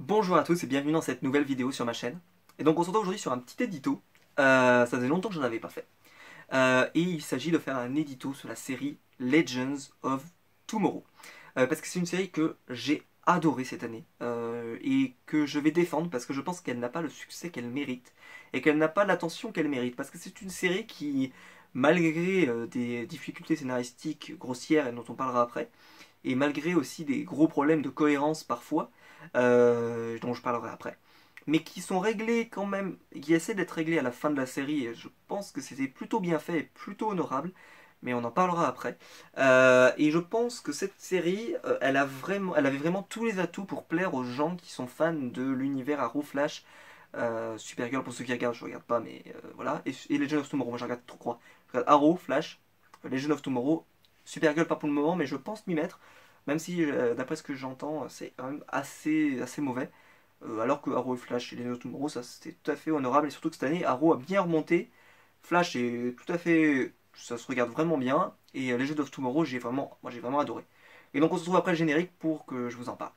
Bonjour à tous et bienvenue dans cette nouvelle vidéo sur ma chaîne. Et donc on se retrouve aujourd'hui sur un petit édito. Ça faisait longtemps que je n'en avais pas fait. Et il s'agit de faire un édito sur la série Legends of Tomorrow. Parce que c'est une série que j'ai adorée cette année. Et que je vais défendre parce que je pense qu'elle n'a pas le succès qu'elle mérite. Et qu'elle n'a pas l'attention qu'elle mérite. Parce que c'est une série qui, malgré des difficultés scénaristiques grossières et dont on parlera après, et malgré aussi des gros problèmes de cohérence parfois, dont je parlerai après, mais qui sont réglés quand même, qui essaient d'être réglés à la fin de la série, et je pense que c'était plutôt bien fait et plutôt honorable, mais on en parlera après. Et je pense que cette série, elle avait vraiment tous les atouts pour plaire aux gens qui sont fans de l'univers Arrow, Flash, Supergirl pour ceux qui regardent, je regarde pas, mais voilà, et Legend of Tomorrow, moi je regarde trop crois. Je regarde Arrow, Flash, Legend of Tomorrow, Supergirl pas pour le moment, mais je pense m'y mettre. Même si, d'après ce que j'entends, c'est quand même assez mauvais. Alors que Arrow et Flash et les autres Tomorrow, ça c'était tout à fait honorable. Et surtout que cette année, Arrow a bien remonté. Flash est tout à fait. Ça se regarde vraiment bien. Et Legends of Tomorrow, moi j'ai vraiment adoré. Et donc on se retrouve après le générique pour que je vous en parle.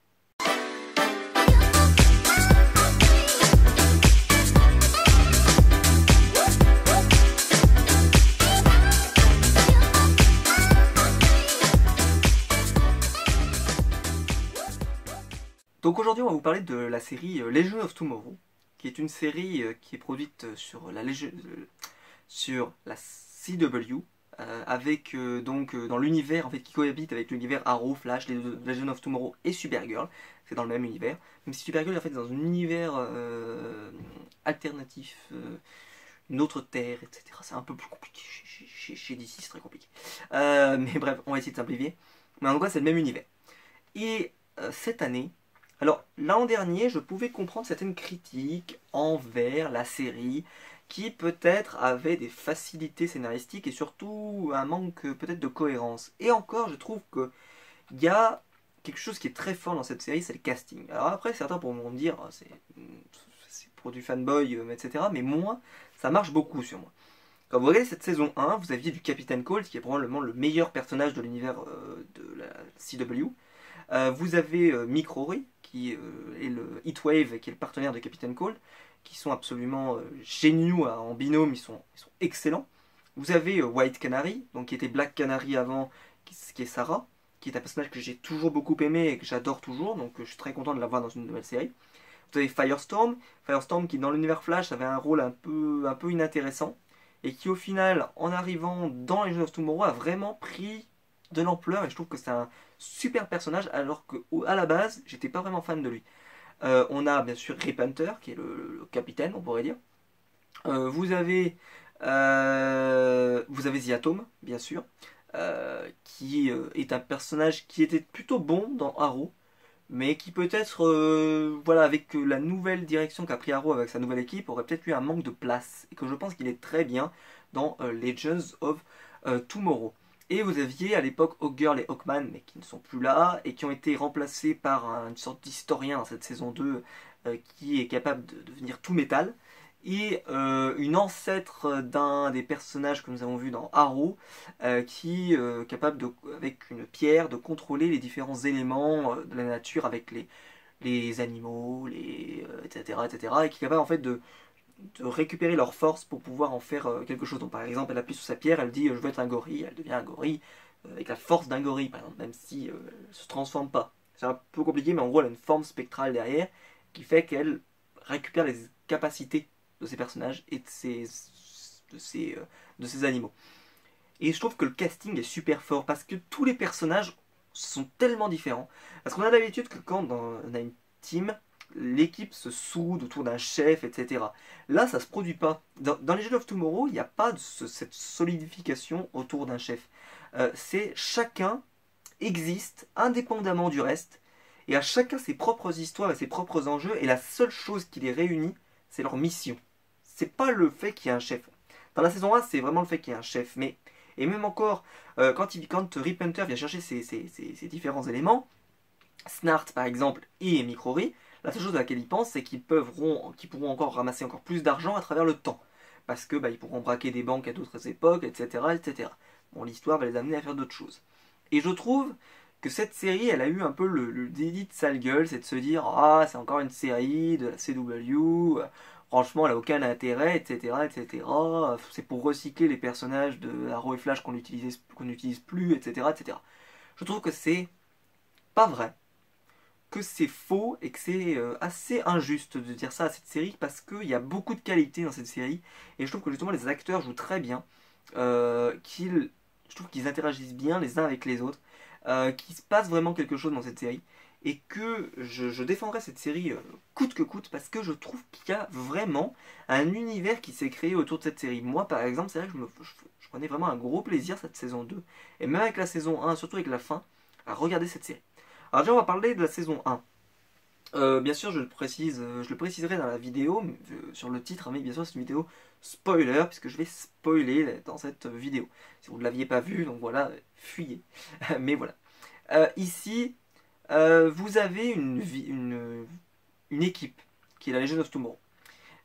Donc aujourd'hui on va vous parler de la série Legends of Tomorrow, qui est une série qui est produite sur la CW, avec donc dans l'univers en fait qui cohabite avec l'univers Arrow, Flash, Legends of Tomorrow et Supergirl. C'est dans le même univers, même si Supergirl est en fait dans un univers alternatif, une autre terre, etc. C'est un peu plus compliqué chez DC, c'est très compliqué. Mais bref, on va essayer de simplifier. Mais en tout cas c'est le même univers. Et cette année, alors, l'an dernier, je pouvais comprendre certaines critiques envers la série qui peut-être avait des facilités scénaristiques et surtout un manque peut-être de cohérence. Et encore, je trouve qu'il y a quelque chose qui est très fort dans cette série, c'est le casting. Alors après, certains pourront me dire, ah, c'est pour du fanboy, etc. Mais moi, ça marche beaucoup sur moi. Quand vous regardez cette saison 1, vous aviez du Captain Cold, qui est probablement le meilleur personnage de l'univers de la CW. Vous avez Mick Rory, qui est le Heatwave, qui est le partenaire de Captain Cold, qui sont absolument géniaux en binôme, ils sont excellents. Vous avez White Canary, donc qui était Black Canary avant, qui est Sarah, qui est un personnage que j'ai toujours beaucoup aimé et que j'adore toujours, donc je suis très content de la voir dans une nouvelle série. Vous avez Firestorm, Firestorm qui dans l'univers Flash avait un rôle un peu inintéressant, et qui au final, en arrivant dans Legends of Tomorrow, a vraiment pris de l'ampleur, et je trouve que c'est un super personnage, alors qu'à la base, j'étais pas vraiment fan de lui. On a bien sûr Rip Hunter, qui est le capitaine, on pourrait dire. Vous avez The Atom, bien sûr, qui est un personnage qui était plutôt bon dans Arrow, mais qui peut-être, voilà, avec la nouvelle direction qu'a pris Arrow avec sa nouvelle équipe, aurait peut-être eu un manque de place, et que je pense qu'il est très bien dans Legends of Tomorrow. Et vous aviez à l'époque Hawkgirl et Hawkman, mais qui ne sont plus là, et qui ont été remplacés par une sorte d'historien dans cette saison 2, qui est capable de devenir tout métal, et une ancêtre d'un des personnages que nous avons vu dans Arrow, qui est capable, avec une pierre, de contrôler les différents éléments de la nature, avec les animaux, etc., etc., et qui est capable en fait de récupérer leur force pour pouvoir en faire quelque chose. Donc par exemple, elle appuie sur sa pierre, elle dit je veux être un gorille, elle devient un gorille avec la force d'un gorille par exemple, même si elle ne se transforme pas. C'est un peu compliqué, mais en gros elle a une forme spectrale derrière qui fait qu'elle récupère les capacités de ses personnages et de ses animaux. Et je trouve que le casting est super fort parce que tous les personnages sont tellement différents. Parce qu'on a l'habitude que quand on a une team, l'équipe se soude autour d'un chef, etc. Là, ça se produit pas. Dans les Legends of Tomorrow, il n'y a pas cette solidification autour d'un chef. C'est chacun existe indépendamment du reste, et à chacun ses propres histoires et ses propres enjeux, et la seule chose qui les réunit, c'est leur mission. C'est pas le fait qu'il y ait un chef. Dans la saison 1, c'est vraiment le fait qu'il y ait un chef, mais et même encore, quand Rip Hunter vient chercher ces différents éléments, Snart par exemple et Mick Rory, la seule chose à laquelle ils pensent, c'est qu'ils pourront encore ramasser encore plus d'argent à travers le temps. Parce que ils pourront braquer des banques à d'autres époques, etc., etc. Bon, l'histoire va les amener à faire d'autres choses. Et je trouve que cette série, elle a eu un peu le délit de sale gueule, c'est de se dire ah c'est encore une série de la CW, franchement elle a aucun intérêt, etc., etc. C'est pour recycler les personnages de Arrow et Flash qu'on n'utilise plus, etc., etc. Je trouve que c'est pas vrai, que c'est faux et que c'est assez injuste de dire ça à cette série parce qu'il y a beaucoup de qualité dans cette série et je trouve que justement les acteurs jouent très bien, je trouve qu'ils interagissent bien les uns avec les autres, qu'il se passe vraiment quelque chose dans cette série et que je défendrai cette série coûte que coûte parce que je trouve qu'il y a vraiment un univers qui s'est créé autour de cette série. Moi par exemple, c'est vrai que je prenais vraiment un gros plaisir cette saison 2 et même avec la saison 1, surtout avec la fin, à regarder cette série. Alors déjà on va parler de la saison 1. Bien sûr, je le préciserai dans la vidéo, sur le titre, hein, mais bien sûr c'est une vidéo spoiler, puisque je vais spoiler dans cette vidéo. Si vous ne l'aviez pas vu, donc voilà, fuyez. Mais voilà. Ici, vous avez une équipe, qui est la Legion of Tomorrow.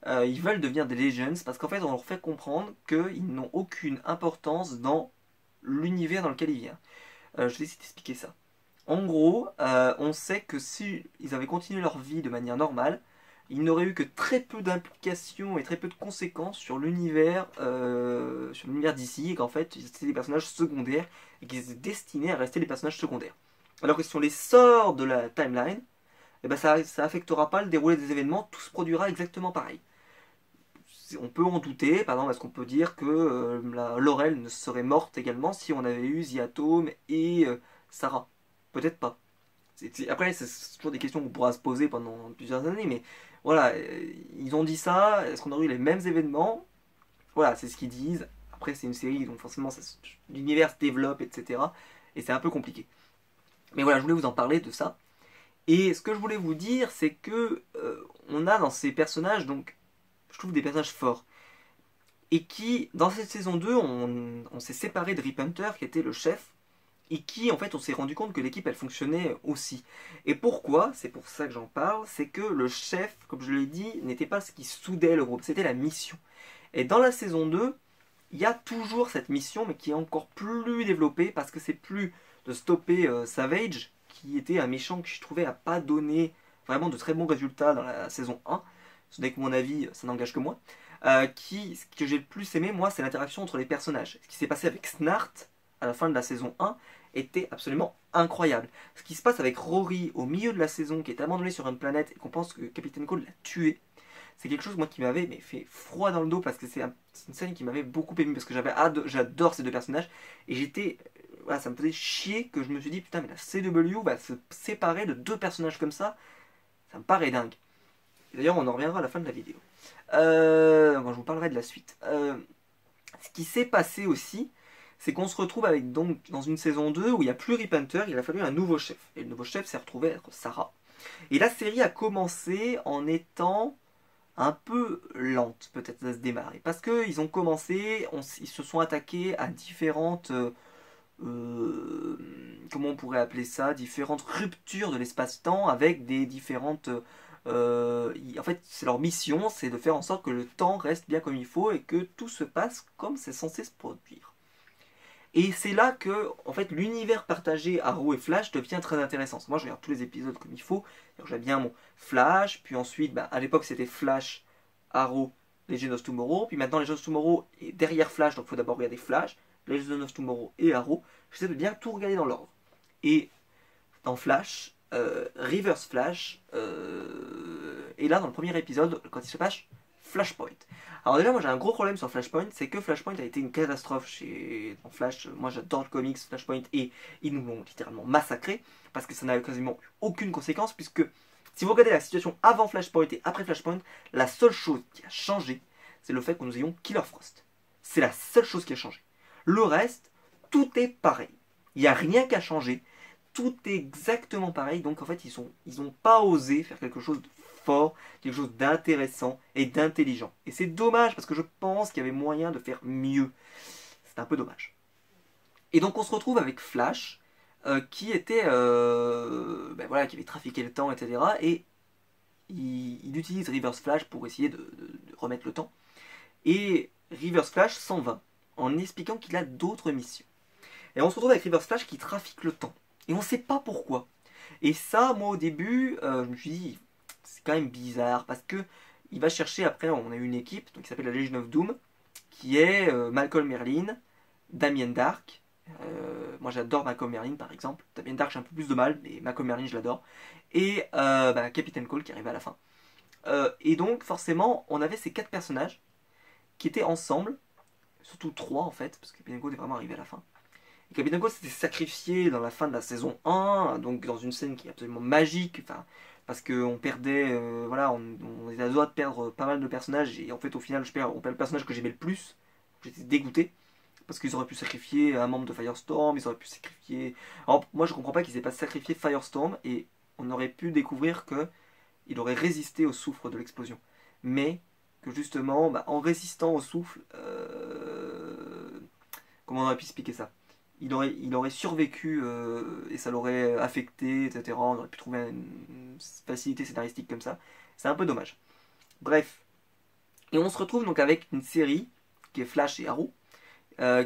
Ils veulent devenir des Legends, parce qu'en fait on leur fait comprendre qu'ils n'ont aucune importance dans l'univers dans lequel ils viennent. Je vais essayer d'expliquer ça. En gros, on sait que si ils avaient continué leur vie de manière normale, ils n'auraient eu que très peu d'implications et très peu de conséquences sur l'univers d'ici, et qu'en fait, ils étaient des personnages secondaires et qu'ils étaient destinés à rester des personnages secondaires. Alors que si on les sort de la timeline, eh ben ça affectera pas le déroulé des événements, tout se produira exactement pareil. On peut en douter, par exemple, est-ce qu'on peut dire que Laurel ne serait morte également si on avait eu The Atom et Sarah? Peut-être pas. Après, c'est toujours des questions qu'on pourra se poser pendant plusieurs années, mais voilà, ils ont dit ça, est-ce qu'on aurait eu les mêmes événements? Voilà, c'est ce qu'ils disent. Après, c'est une série, donc forcément, l'univers se développe, etc. Et c'est un peu compliqué. Mais voilà, je voulais vous en parler de ça. Et ce que je voulais vous dire, c'est que on a dans ces personnages, donc, je trouve des personnages forts. Et qui, dans cette saison 2, on s'est séparé de Rip Hunter, qui était le chef, et qui en fait on s'est rendu compte que l'équipe elle fonctionnait aussi. Et pourquoi? C'est pour ça que j'en parle, c'est que le chef, comme je l'ai dit, n'était pas ce qui soudait le groupe, c'était la mission. Et dans la saison 2, il y a toujours cette mission, mais qui est encore plus développée, parce que c'est plus de stopper Savage, qui était un méchant que je trouvais à pas donné vraiment de très bons résultats dans la saison 1, ce n'est que mon avis, ça n'engage que moi. Ce que j'ai le plus aimé, moi, c'est l'interaction entre les personnages. Ce qui s'est passé avec Snart à la fin de la saison 1 était absolument incroyable. Ce qui se passe avec Rory au milieu de la saison, qui est abandonné sur une planète et qu'on pense que Capitaine Cold l'a tué, c'est quelque chose moi qui m'avait fait froid dans le dos parce que c'est une scène qui m'avait beaucoup ému parce que j'adore ces deux personnages et voilà, ça me faisait chier que je me suis dit putain mais la CW va se séparer de deux personnages comme ça me paraît dingue. D'ailleurs on en reviendra à la fin de la vidéo. Bon, je vous parlerai de la suite. Ce qui s'est passé aussi, c'est qu'on se retrouve avec donc dans une saison 2 où il n'y a plus Rip Hunter, il a fallu un nouveau chef. Et le nouveau chef s'est retrouvé à être Sarah. Et la série a commencé en étant un peu lente, peut-être à se démarrer. Parce qu'ils ont commencé, ils se sont attaqués à différentes... comment on pourrait appeler ça? Différentes ruptures de l'espace-temps avec des différentes... en fait, c'est leur mission, c'est de faire en sorte que le temps reste bien comme il faut et que tout se passe comme c'est censé se produire. Et c'est là que, en fait, l'univers partagé Arrow et Flash devient très intéressant. Moi, je regarde tous les épisodes comme il faut. J'ai bien mon Flash, puis ensuite, à l'époque, c'était Flash, Arrow, Legends of Tomorrow. Puis maintenant, Legends of Tomorrow est derrière Flash, donc il faut d'abord regarder Flash, Legends of Tomorrow et Arrow. J'essaie de bien tout regarder dans l'ordre. Et dans Flash, Reverse Flash est là dans le premier épisode, quand il se passe Flashpoint. Alors déjà, moi j'ai un gros problème sur Flashpoint, c'est que Flashpoint a été une catastrophe dans Flash. Moi j'adore le comics Flashpoint et ils nous l'ont littéralement massacré parce que ça n'a quasiment aucune conséquence puisque si vous regardez la situation avant Flashpoint et après Flashpoint, la seule chose qui a changé, c'est le fait que nous ayons Killer Frost. C'est la seule chose qui a changé. Le reste, tout est pareil. Il n'y a rien qui a changé. Tout est exactement pareil. Donc en fait, ils ont pas osé faire quelque chose de fort, quelque chose d'intéressant et d'intelligent. Et c'est dommage parce que je pense qu'il y avait moyen de faire mieux. C'est un peu dommage. Et donc on se retrouve avec Flash, qui était, voilà, qui avait trafiqué le temps, etc. Et il utilise Reverse Flash pour essayer de remettre le temps. Et Reverse Flash s'en va en expliquant qu'il a d'autres missions. Et on se retrouve avec Reverse Flash qui trafique le temps. Et on sait pas pourquoi. Et ça, moi au début, je me suis dit, c'est quand même bizarre, parce que il va chercher, après on a eu une équipe donc, qui s'appelle la Legion of Doom, qui est Malcolm Merlyn, Damien Dark. Moi j'adore Malcolm Merlyn par exemple. Damien Dark j'ai un peu plus de mal, mais Malcolm Merlyn je l'adore. Et Captain Cole qui arrive à la fin. Et donc forcément on avait ces 4 personnages qui étaient ensemble, surtout 3 en fait, parce que Captain Cole est vraiment arrivé à la fin. Et Captain Cole s'était sacrifié dans la fin de la saison 1, donc dans une scène qui est absolument magique, enfin, parce qu'on perdait, voilà, on était à deux doigts de perdre pas mal de personnages, et en fait au final on perd le personnage que j'aimais le plus. J'étais dégoûté, parce qu'ils auraient pu sacrifier un membre de Firestorm, ils auraient pu sacrifier... Alors moi je comprends pas qu'ils aient pas sacrifié Firestorm, et on aurait pu découvrir que il aurait résisté au souffle de l'explosion. Mais que justement, en résistant au souffle, comment on aurait pu expliquer ça, il aurait survécu et ça l'aurait affecté, etc. On aurait pu trouver une facilité scénaristique comme ça. C'est un peu dommage. Bref. Et on se retrouve donc avec une série qui est Flash et Arrow,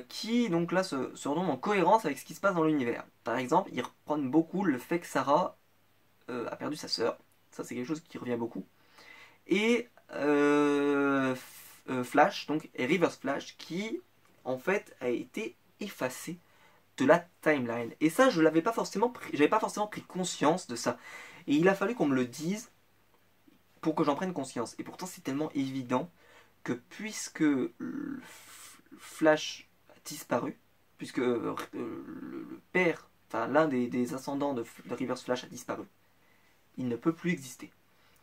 qui donc là se retrouvent en cohérence avec ce qui se passe dans l'univers. Par exemple, ils reprennent beaucoup le fait que Sarah a perdu sa sœur. Ça c'est quelque chose qui revient beaucoup. Et Flash, donc, et Reverse Flash, qui en fait a été effacé de la timeline. Et ça, je l'avais pas forcément j'avais pas forcément pris conscience de ça. Et il a fallu qu'on me le dise pour que j'en prenne conscience. Et pourtant, c'est tellement évident que puisque Flash a disparu, puisque le père, enfin l'un des ascendants de Reverse Flash a disparu, il ne peut plus exister.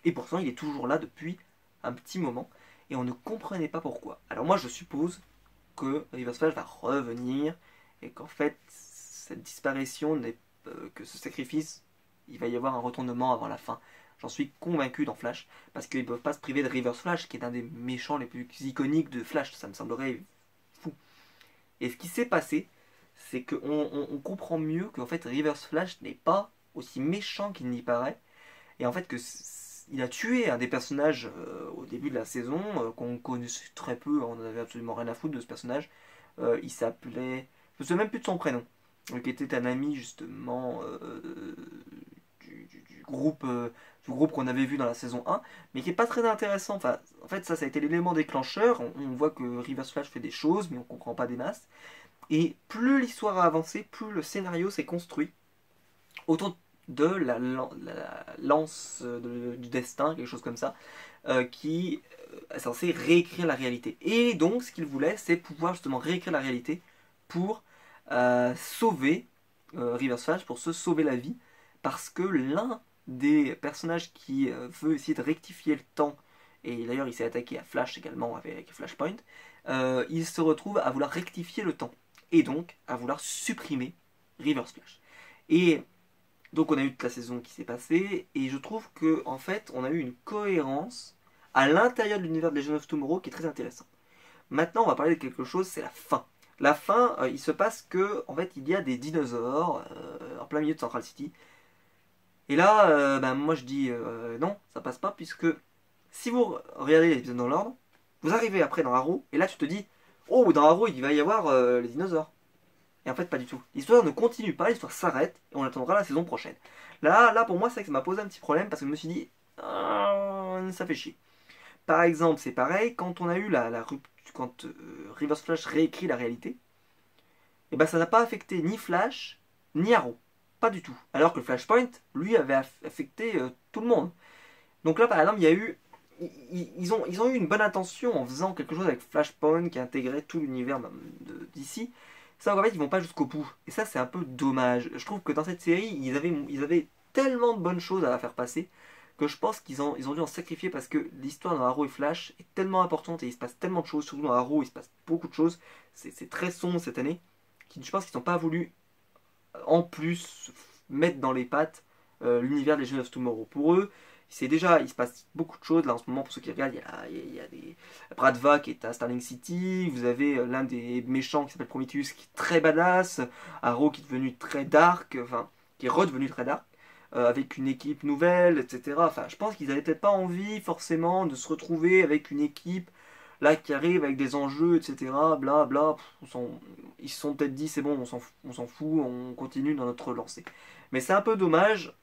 Et pourtant, il est toujours là depuis un petit moment, et on ne comprenait pas pourquoi. Alors moi, je suppose que Reverse Flash va revenir, et qu'en fait, cette disparition n'est que ce sacrifice, il va y avoir un retournement avant la fin. J'en suis convaincu dans Flash, parce qu'ils ne peuvent pas se priver de Reverse Flash, qui est un des méchants les plus iconiques de Flash, ça me semblerait fou. Et ce qui s'est passé, c'est qu'on comprend mieux qu'en fait Reverse Flash n'est pas aussi méchant qu'il n'y paraît, et en fait que il a tué un des personnages au début de la saison, qu'on connaissait très peu, on n'avait absolument rien à foutre de ce personnage. Il s'appelait, je ne sais même plus de son prénom, qui était un ami justement du groupe qu'on avait vu dans la saison 1, mais qui est pas très intéressant. Enfin, en fait, ça a été l'élément déclencheur. On voit que Reverse Flash fait des choses, mais on comprend pas des masses. Et plus l'histoire a avancé, plus le scénario s'est construit autour de la lance du destin, quelque chose comme ça, qui est censé réécrire la réalité. Et donc, ce qu'il voulait, c'est pouvoir justement réécrire la réalité pour sauver Reverse Flash, pour se sauver la vie, parce que l'un des personnages qui veut essayer de rectifier le temps, et d'ailleurs il s'est attaqué à Flash également avec Flashpoint, il se retrouve à vouloir rectifier le temps, et donc à vouloir supprimer Reverse Flash. Et donc on a eu toute la saison qui s'est passée, et je trouve que en fait on a eu une cohérence à l'intérieur de l'univers de Legends of Tomorrow qui est très intéressant. Maintenant on va parler de quelque chose, c'est la fin. La fin, il se passe que en fait il y a des dinosaures en plein milieu de Central City. Et là, moi je dis non, ça passe pas, puisque si vous regardez l'épisode dans l'ordre, vous arrivez après dans Arrow, et là tu te dis, oh, dans Arrow il va y avoir les dinosaures. Et en fait, pas du tout. L'histoire ne continue pas, l'histoire s'arrête, et on attendra la saison prochaine. Là pour moi, c'est que ça m'a posé un petit problème, parce que je me suis dit, ah, ça fait chier. Par exemple, c'est pareil, quand on a eu la rupture, quand Reverse Flash réécrit la réalité, et ben ça n'a pas affecté ni Flash, ni Arrow. Pas du tout. Alors que Flashpoint, lui, avait affecté tout le monde. Donc là, par exemple, il y a eu. Ils ont eu une bonne intention en faisant quelque chose avec Flashpoint qui intégrait tout l'univers d'ici. Ça, en fait, ils vont pas jusqu'au bout. Et ça, c'est un peu dommage. Je trouve que dans cette série, ils avaient tellement de bonnes choses à faire passer que je pense qu'ils ont dû en sacrifier parce que l'histoire dans Arrow et Flash est tellement importante et il se passe tellement de choses. Surtout dans Arrow, il se passe beaucoup de choses. C'est très sombre cette année. Je pense qu'ils n'ont pas voulu en plus mettre dans les pattes l'univers des Legends of Tomorrow. Pour eux, c'est déjà, il se passe beaucoup de choses. Là en ce moment, pour ceux qui regardent, il y a des Bradva qui est à Starling City. Vous avez l'un des méchants qui s'appelle Prometheus qui est très badass. Arrow qui est devenu très dark, enfin qui est redevenu très dark. Avec une équipe nouvelle, etc. Enfin, je pense qu'ils n'avaient peut-être pas envie forcément de se retrouver avec une équipe là qui arrive avec des enjeux, etc. Bla bla. Ils se sont peut-être dit c'est bon, on s'en fout, on continue dans notre lancée. Mais c'est un peu dommage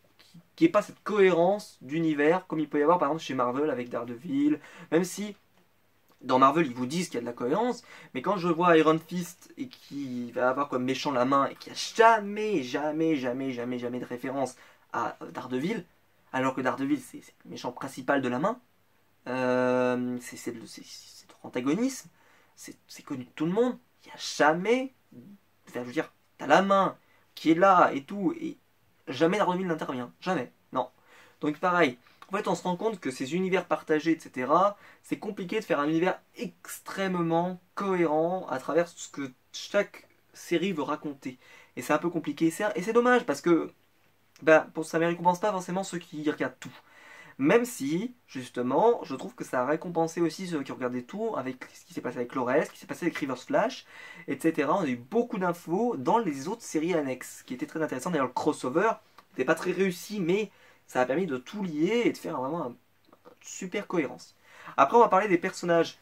qu'il n'y ait pas cette cohérence d'univers comme il peut y avoir par exemple chez Marvel avec Daredevil, même si dans Marvel ils vous disent qu'il y a de la cohérence, mais quand je vois Iron Fist et qui va avoir comme méchant la main et qu'il n'y a jamais de référence à Daredevil, alors que Daredevil c'est le méchant principal de la main, c'est notre antagonisme, c'est connu de tout le monde, il n'y a jamais, enfin, je veux dire, t'as la main qui est là et tout, et jamais Daredevil n'intervient, jamais, non. Donc pareil, en fait on se rend compte que ces univers partagés, etc., c'est compliqué de faire un univers extrêmement cohérent à travers ce que chaque série veut raconter. Et c'est un peu compliqué, et c'est dommage parce que bah, ça ne récompense pas forcément ceux qui regardent tout. Même si, justement, je trouve que ça a récompensé aussi ceux qui regardaient tout avec ce qui s'est passé avec Lores, ce qui s'est passé avec Reverse Flash, etc. On a eu beaucoup d'infos dans les autres séries annexes, qui étaient très intéressantes. D'ailleurs, le crossover n'était pas très réussi, mais ça a permis de tout lier et de faire vraiment une super cohérence. Après, on va parler des personnages.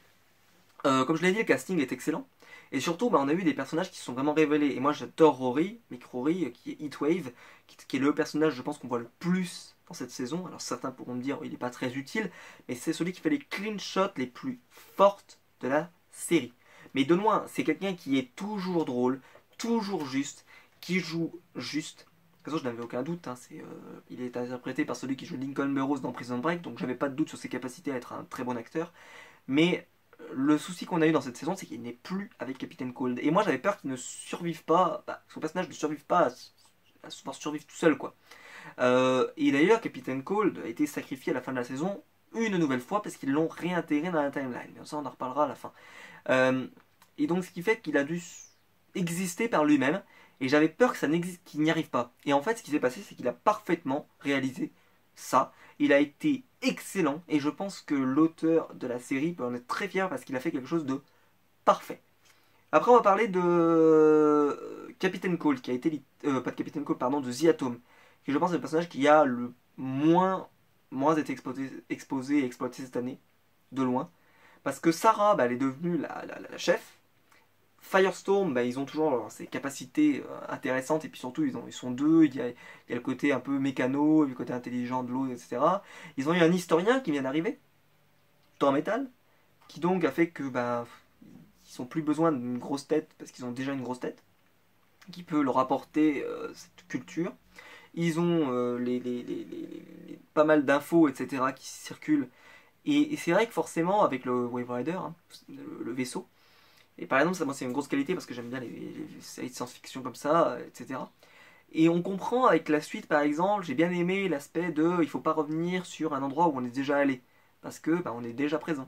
Comme je l'ai dit, le casting est excellent. Et surtout, bah, on a eu des personnages qui se sont vraiment révélés. Et moi, j'adore Rory, Mick Rory, qui est Heatwave, qui est le personnage, je pense, qu'on voit le plus dans cette saison. Alors certains pourront me dire, il n'est pas très utile, mais c'est celui qui fait les clean shots les plus fortes de la série. Mais de loin, c'est quelqu'un qui est toujours drôle, toujours juste, qui joue juste. De toute façon, je n'avais aucun doute, hein, il est interprété par celui qui joue Lincoln Burrows dans Prison Break, donc j'avais pas de doute sur ses capacités à être un très bon acteur. Mais le souci qu'on a eu dans cette saison, c'est qu'il n'est plus avec Captain Cold. Et moi, j'avais peur qu'il ne survive pas, bah, son personnage ne survive pas à pouvoir survivre tout seul, quoi. Et d'ailleurs, Captain Cold a été sacrifié à la fin de la saison une nouvelle fois parce qu'ils l'ont réintégré dans la timeline. Mais ça, on en reparlera à la fin. Euh, et donc, ce qui fait qu'il a dû exister par lui-même. Et j'avais peur que ça n'existe, qu'il n'y arrive pas. Et en fait, ce qui s'est passé, c'est qu'il a parfaitement réalisé ça. Il a été excellent. Et je pense que l'auteur de la série peut en être très fier parce qu'il a fait quelque chose de parfait. Après, on va parler de Captain Cole, qui a été. Pas de Captain Cole, pardon, de The Atom. Qui, je pense, est le personnage qui a le moins été exposé et exploité cette année. De loin. Parce que Sarah, bah, elle est devenue la chef. Firestorm, bah, ils ont toujours ces capacités intéressantes et puis surtout ils sont deux, il y a le côté un peu mécano, le côté intelligent de l'eau, etc. Ils ont eu un historien qui vient d'arriver, tout en métal, qui donc a fait que bah, ils n'ont plus besoin d'une grosse tête parce qu'ils ont déjà une grosse tête, qui peut leur apporter cette culture. Ils ont pas mal d'infos, etc. qui circulent. Et c'est vrai que forcément avec le Wave Rider, hein, le vaisseau, et par exemple, ça, moi, c'est une grosse qualité parce que j'aime bien les séries de science-fiction comme ça, etc. Et on comprend avec la suite, par exemple, j'ai bien aimé l'aspect de il faut pas revenir sur un endroit où on est déjà allé parce que bah, on est déjà présent.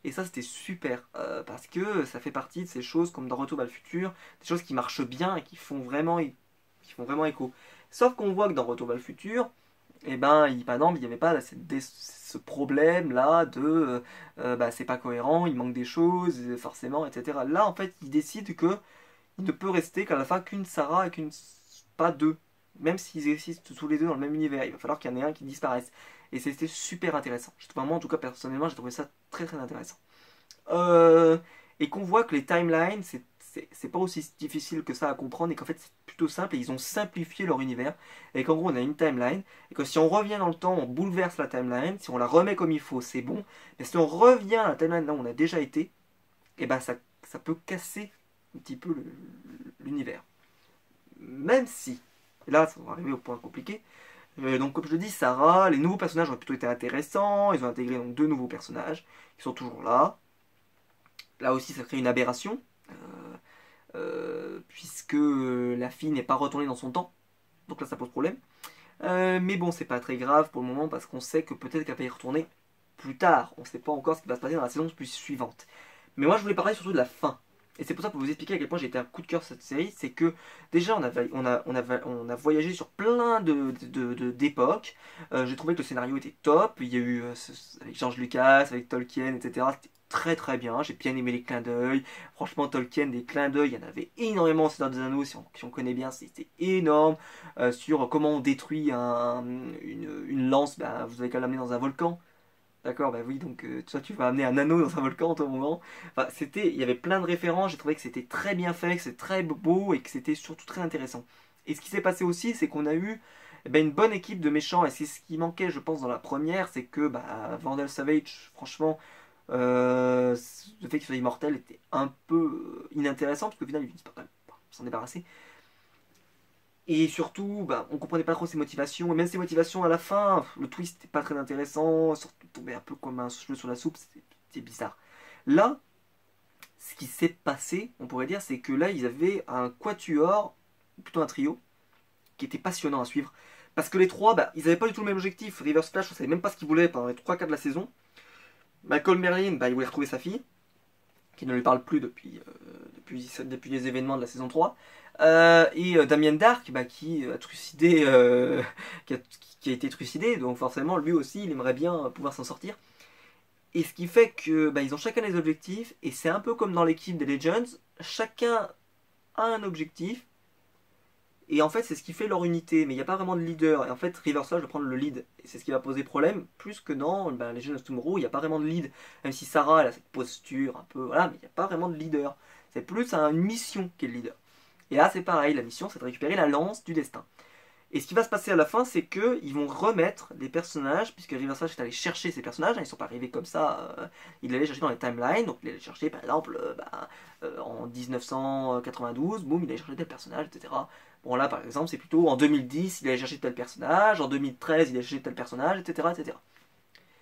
Et ça, c'était super parce que ça fait partie de ces choses comme dans Retour vers le futur, des choses qui marchent bien et qui font vraiment écho. Sauf qu'on voit que dans Retour vers le futur, et ben, par exemple, il n'y avait pas ce problème-là de bah, c'est pas cohérent, il manque des choses, forcément, etc. Là, en fait, il décide que il ne peut rester qu'à la fin qu'une Sarah et pas deux. Même s'ils existent tous les deux dans le même univers, il va falloir qu'il y en ait un qui disparaisse. Et c'était super intéressant. Moi, en tout cas, personnellement, j'ai trouvé ça très très intéressant. Euh, et qu'on voit que les timelines, c'est pas aussi difficile que ça à comprendre et qu'en fait c'est plutôt simple et ils ont simplifié leur univers et qu'en gros on a une timeline et que si on revient dans le temps on bouleverse la timeline, si on la remet comme il faut c'est bon, mais si on revient à la timeline là où on a déjà été, et ben ça peut casser un petit peu l'univers. Même si, et là ça va arriver au point compliqué, donc comme je le dis, Sarah, les nouveaux personnages ont plutôt été intéressants, ils ont intégré donc deux nouveaux personnages qui sont toujours là. Là aussi ça crée une aberration. Puisque la fille n'est pas retournée dans son temps. Donc là, ça pose problème. Mais bon, c'est pas très grave pour le moment parce qu'on sait que peut-être qu'elle va y retourner plus tard. On ne sait pas encore ce qui va se passer dans la saison suivante. Mais moi, je voulais parler surtout de la fin. Et c'est pour ça, pour vous expliquer à quel point j'ai été un coup de cœur sur cette série, c'est que déjà on a voyagé sur plein d'époques. J'ai trouvé que le scénario était top. Il y a eu avec George Lucas, avec Tolkien, etc. C'était très très bien. J'ai bien aimé les clins d'œil. Franchement, Tolkien, des clins d'œil, il y en avait énormément au Seigneur des Anneaux. Si on connaît bien, c'était énorme. Sur comment on détruit une lance, ben, vous avez qu'à l'amener dans un volcan. D'accord, bah oui, donc toi tu vas amener un anneau dans un volcan en moment. Enfin, il y avait plein de références, j'ai trouvé que c'était très bien fait, que c'était très beau et que c'était surtout très intéressant. Et ce qui s'est passé aussi, c'est qu'on a eu une bonne équipe de méchants, et c'est ce qui manquait, je pense, dans la première, c'est que Vandal Savage, franchement, le fait qu'il soit immortel était un peu inintéressant, parce qu'au final, il finit par s'en débarrasser. Et surtout, on comprenait pas trop ses motivations, et même ses motivations à la fin, le twist n'était pas très intéressant, surtout tombait un peu comme un cheveu sur la soupe, c'était bizarre. Là, ce qui s'est passé, on pourrait dire, c'est que là, ils avaient un quatuor, ou plutôt un trio, qui était passionnant à suivre. Parce que les trois, ils n'avaient pas du tout le même objectif. Reverse Flash, on savait même pas ce qu'il voulait pendant les 3 quarts de la saison. Malcolm Merlin, il voulait retrouver sa fille, qui ne lui parle plus depuis les événements de la saison 3. Et Damien Dark, qui a trucidé, qui a été trucidé, donc forcément lui aussi il aimerait bien pouvoir s'en sortir. Et ce qui fait que ils ont chacun des objectifs, et c'est un peu comme dans l'équipe des Legends, chacun a un objectif, et en fait c'est ce qui fait leur unité, mais il n'y a pas vraiment de leader, et en fait River Sage va prendre le lead, et c'est ce qui va poser problème, plus que dans Legends of Tomorrow, il n'y a pas vraiment de lead, même si Sarah elle a cette posture un peu, voilà, mais il n'y a pas vraiment de leader, c'est plus une mission qui est le leader. Et là c'est pareil, la mission c'est de récupérer la lance du destin. Et ce qui va se passer à la fin, c'est qu'ils vont remettre des personnages, puisque River Sage est allé chercher ces personnages, ils ne sont pas arrivés comme ça, il allait chercher dans les timelines, donc il allait chercher par exemple en 1992, boum, il allait chercher tel personnage, etc. Bon là par exemple c'est plutôt en 2010, il allait chercher tel personnage, en 2013 il allait chercher tel personnage, etc. etc.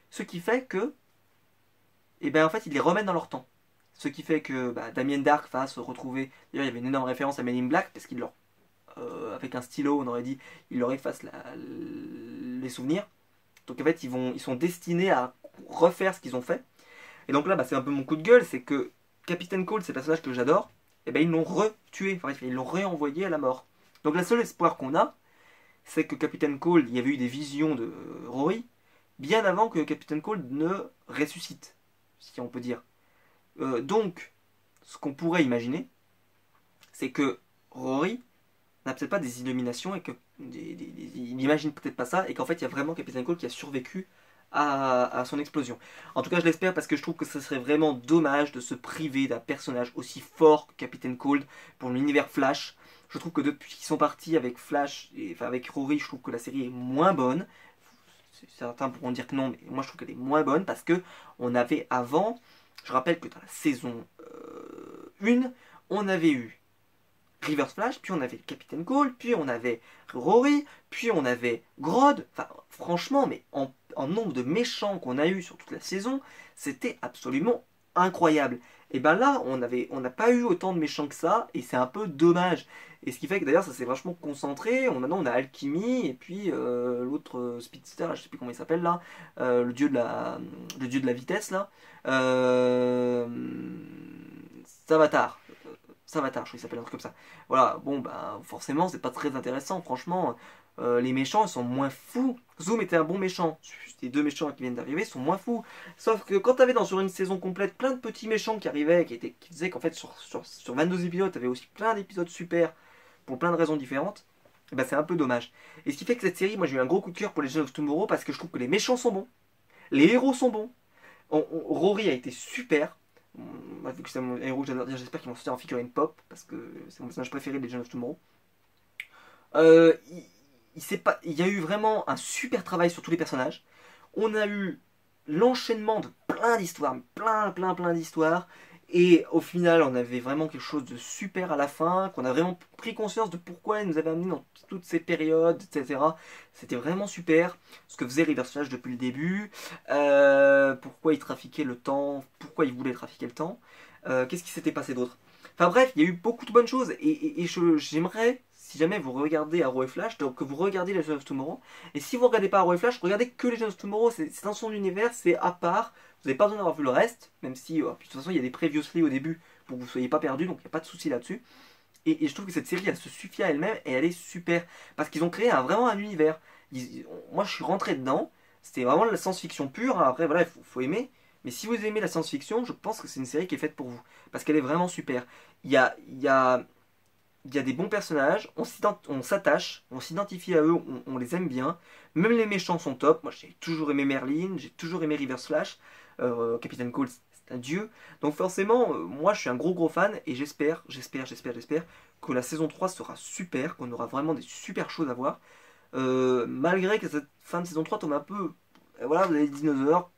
Ce qui fait que, en fait ils les remettent dans leur temps. Ce qui fait que Damien Dark va se retrouver, d'ailleurs il y avait une énorme référence à Men in Black, parce qu'il leur avec un stylo, on aurait dit, il leur efface les souvenirs. Donc en fait, ils sont destinés à refaire ce qu'ils ont fait. Et donc là, c'est un peu mon coup de gueule, c'est que Captain Cold, c'est un personnage que j'adore, ils l'ont re-tué, enfin ils l'ont réenvoyé à la mort. Donc la seule espoir qu'on a, c'est que Captain Cold, il y avait eu des visions de Rory, bien avant que Captain Cold ne ressuscite, si on peut dire. Donc, ce qu'on pourrait imaginer, c'est que Rory n'a peut-être pas des illuminations et que il n'imagine peut-être pas ça et qu'en fait il y a vraiment Captain Cold qui a survécu à son explosion. En tout cas je l'espère parce que je trouve que ce serait vraiment dommage de se priver d'un personnage aussi fort que Captain Cold pour l'univers Flash. Je trouve que depuis qu'ils sont partis avec Flash, avec Rory, je trouve que la série est moins bonne. Certains pourront dire que non, mais moi je trouve qu'elle est moins bonne parce que on avait avant, je rappelle que dans la saison 1, on avait eu Reverse Flash, puis on avait Captain Cold, puis on avait Rory, puis on avait Grodd. Enfin, franchement, mais en nombre de méchants qu'on a eu sur toute la saison, c'était absolument incroyable. Et là, on n'a pas eu autant de méchants que ça, et c'est un peu dommage. Et ce qui fait que d'ailleurs, ça s'est vachement concentré. Maintenant, on a Alchemy, et puis l'autre Speedster, je sais plus comment il s'appelle là, le dieu de la vitesse là, Savatar. Savatar, je crois qu'il s'appelle un truc comme ça. Voilà, bon, forcément, c'est pas très intéressant, franchement. Les méchants, ils sont moins fous. Zoom était un bon méchant. Les deux méchants qui viennent d'arriver sont moins fous. Sauf que quand t'avais sur une saison complète plein de petits méchants qui arrivaient, qui disaient qu'en fait, sur 22 épisodes, t'avais aussi plein d'épisodes super, pour plein de raisons différentes, c'est un peu dommage. Et ce qui fait que cette série, moi j'ai eu un gros coup de cœur pour les Legends of Tomorrow parce que je trouve que les méchants sont bons, les héros sont bons. Rory a été super. Vu que c'est mon héros que j'adore, j'espère qu'ils vont sortir en figurine pop parce que c'est mon personnage préféré des Legends of Tomorrow. Euh, il y a eu vraiment un super travail sur tous les personnages. On a eu l'enchaînement de plein d'histoires, plein d'histoires. Et au final, on avait vraiment quelque chose de super à la fin, qu'on a vraiment pris conscience de pourquoi il nous avait amené dans toutes ces périodes, etc. C'était vraiment super. Ce que faisait Reverse Flash depuis le début, pourquoi il trafiquait le temps, pourquoi il voulait trafiquer le temps, qu'est-ce qui s'était passé d'autre. Enfin bref, il y a eu beaucoup de bonnes choses et j'aimerais, si jamais vous regardez Arrow et Flash, donc que vous regardez les Legends of Tomorrow. Et si vous regardez pas Arrow et Flash, regardez que les Legends of Tomorrow, c'est dans son univers, c'est à part. Vous n'avez pas besoin d'avoir vu le reste, même si de toute façon il y a des previously au début pour que vous ne soyez pas perdu, donc il n'y a pas de souci là-dessus. Et je trouve que cette série elle se suffit à elle-même et elle est super parce qu'ils ont créé vraiment un univers. Moi je suis rentré dedans, c'était vraiment de la science-fiction pure. Hein. Après voilà, faut aimer. Mais si vous aimez la science-fiction, je pense que c'est une série qui est faite pour vous. Parce qu'elle est vraiment super. Il y a il y a des bons personnages, on s'attache, on s'identifie à eux, on les aime bien. Même les méchants sont top. Moi j'ai toujours aimé Merlin, j'ai toujours aimé Reverse Flash. Captain Cold, c'est un dieu. Donc forcément, moi je suis un gros fan et j'espère que la saison 3 sera super, qu'on aura vraiment des super choses à voir. Malgré que cette fin de saison 3 tombe un peu. Voilà, vous avez les dinosaures.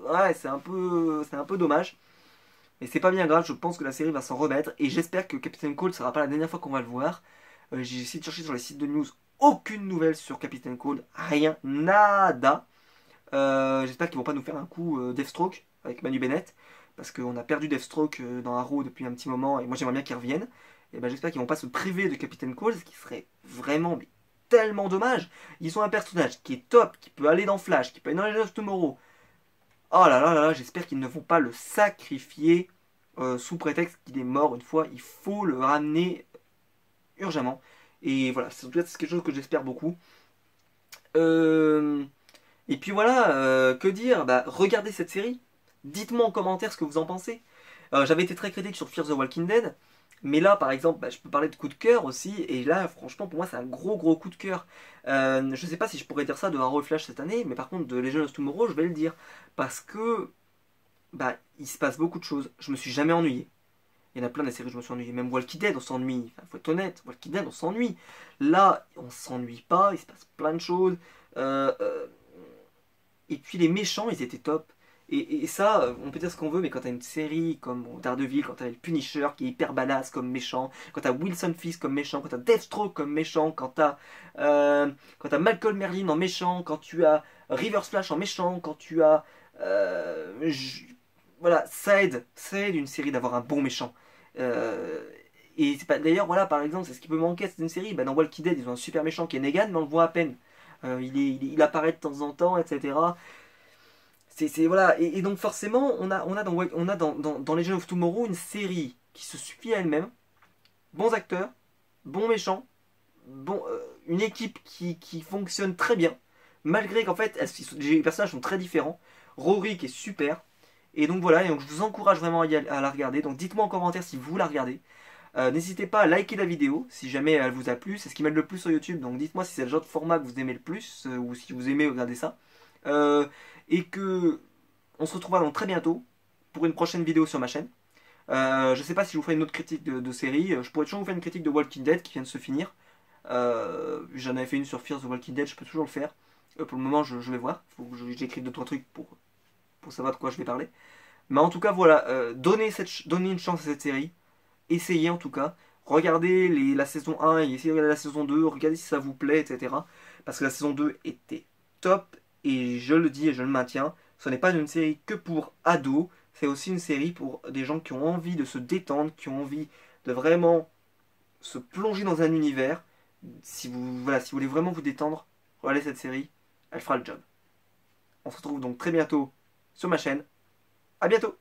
Ouais, c'est un peu dommage. Mais c'est pas bien grave, je pense que la série va s'en remettre. Et j'espère que Captain Cold sera pas la dernière fois qu'on va le voir. J'ai essayé de chercher sur les sites de news. Aucune nouvelle sur Captain Cold. Rien. Nada. J'espère qu'ils vont pas nous faire un coup Deathstroke avec Manu Bennett. Parce qu'on a perdu Deathstroke dans Arrow depuis un petit moment. Et moi j'aimerais bien qu'il revienne. Et ben j'espère qu'ils vont pas se priver de Captain Cold. Ce qui serait vraiment mais, tellement dommage. Ils ont un personnage qui est top. Qui peut aller dans Flash. Qui peut aller dans Legends of Tomorrow. Oh là, j'espère qu'ils ne vont pas le sacrifier sous prétexte qu'il est mort une fois. Il faut le ramener urgemment. Et voilà, c'est quelque chose que j'espère beaucoup. Euh, et puis voilà, que dire? Bah, regardez cette série. Dites-moi en commentaire ce que vous en pensez. J'avais été très critique sur Fear the Walking Dead. Mais là, par exemple, bah, je peux parler de coup de cœur aussi. Et là, franchement, pour moi, c'est un gros coup de cœur. Je sais pas si je pourrais dire ça de Arrow et Flash cette année. Mais par contre, de Legends of Tomorrow, je vais le dire. Parce que bah, il se passe beaucoup de choses. Je me suis jamais ennuyé. Il y en a plein des séries où je me suis ennuyé. Même Walking Dead, on s'ennuie. Enfin, faut être honnête, Walking Dead, on s'ennuie. Là, on s'ennuie pas. Il se passe plein de choses. Euh, euh, et puis les méchants, ils étaient top. Et ça, on peut dire ce qu'on veut, mais quand t'as une série comme bon, Daredevil, quand t'as le Punisher qui est hyper badass comme méchant, quand t'as Wilson Fisk comme méchant, quand t'as Deathstroke comme méchant, quand t'as Malcolm Merlyn en méchant, quand tu as Reverse Flash en méchant, quand tu as voilà, ça aide une série d'avoir un bon méchant. Euh, et c'est pas d'ailleurs voilà par exemple c'est ce qui peut manquer à cette série. Bah, dans Walking Dead ils ont un super méchant qui est Negan mais on le voit à peine. Il apparaît de temps en temps etc. Voilà et donc forcément on a dans Legend of Tomorrow une série qui se suffit à elle-même. Bons acteurs, bons méchants, une équipe qui fonctionne très bien malgré qu'en fait les personnages sont très différents. Rory qui est super. Et donc voilà, et donc je vous encourage vraiment à la regarder. Donc dites-moi en commentaire si vous la regardez. N'hésitez pas à liker la vidéo si jamais elle vous a plu. C'est ce qui m'aide le plus sur YouTube. Donc dites-moi si c'est le genre de format que vous aimez le plus ou si vous aimez regarder ça. Et que on se retrouvera donc très bientôt pour une prochaine vidéo sur ma chaîne. Je sais pas si je vous ferai une autre critique de série. Je pourrais toujours vous faire une critique de Walking Dead qui vient de se finir. J'en avais fait une sur Fear the Walking Dead, je peux toujours le faire. Pour le moment, je vais voir. Il faut que j'écrive 2-3 trucs pour savoir de quoi je vais parler. Mais en tout cas, voilà, donnez une chance à cette série. Essayez en tout cas. Regardez la saison 1 et essayez de regarder la saison 2. Regardez si ça vous plaît, etc. Parce que la saison 2 était top. Et je le dis et je le maintiens. Ce n'est pas une série que pour ados. C'est aussi une série pour des gens qui ont envie de se détendre, qui ont envie de vraiment se plonger dans un univers. Voilà, si vous voulez vraiment vous détendre, regardez cette série. Elle fera le job. On se retrouve donc très bientôt sur ma chaîne. A bientôt!